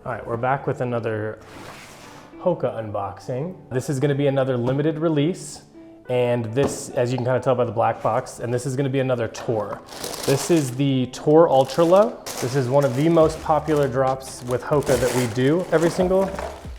All right, we're back with another HOKA unboxing. This is gonna be another limited release, and this, as you can kind of tell by the black box, and this is gonna be another Tour. This is the Tour Ultra Low. This is one of the most popular drops with HOKA that we do every single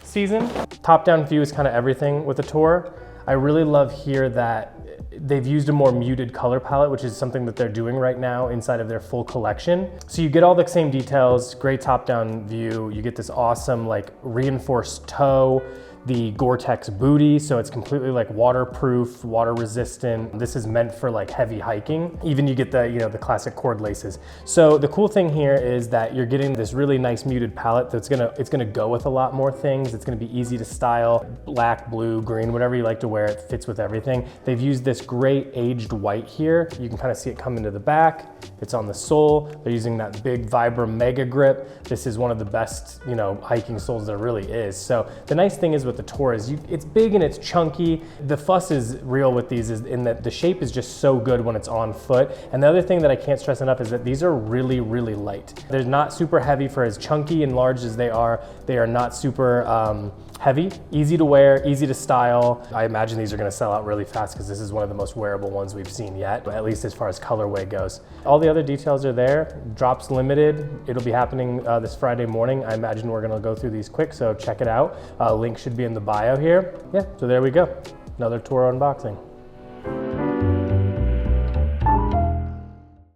season. Top-down view is kind of everything with the Tour. I really love here that they've used a more muted color palette, which is something that they're doing right now inside of their full collection. So you get all the same details, great top-down view. You get this awesome like reinforced toe, the Gore-Tex booty, so it's completely like waterproof, water resistant. This is meant for like heavy hiking. Even you get the, the classic cord laces. So the cool thing here is that you're getting this really nice muted palette that's it's gonna go with a lot more things. It's gonna be easy to style, black, blue, green, whatever you like to wear, it fits with everything. They've used this great aged white here. You can kind of see it come into the back. It's on the sole. They're using that big Vibram Mega Grip. This is one of the best, hiking soles there really is. So the nice thing is with the Tour is it's big and it's chunky. The fuss is real with these is in that the shape is just so good when it's on foot. And the other thing that I can't stress enough is that these are really, really light. They're not super heavy for as chunky and large as they are. They are not super heavy, easy to wear, easy to style. I imagine these are gonna sell out really fast because this is one of the most wearable ones we've seen yet, at least as far as colorway goes. All the other details are there. Drops limited. It'll be happening this Friday morning. I imagine we're gonna go through these quick, so check it out. Link should be in the bio here. Yeah, so there we go. Another Tour unboxing.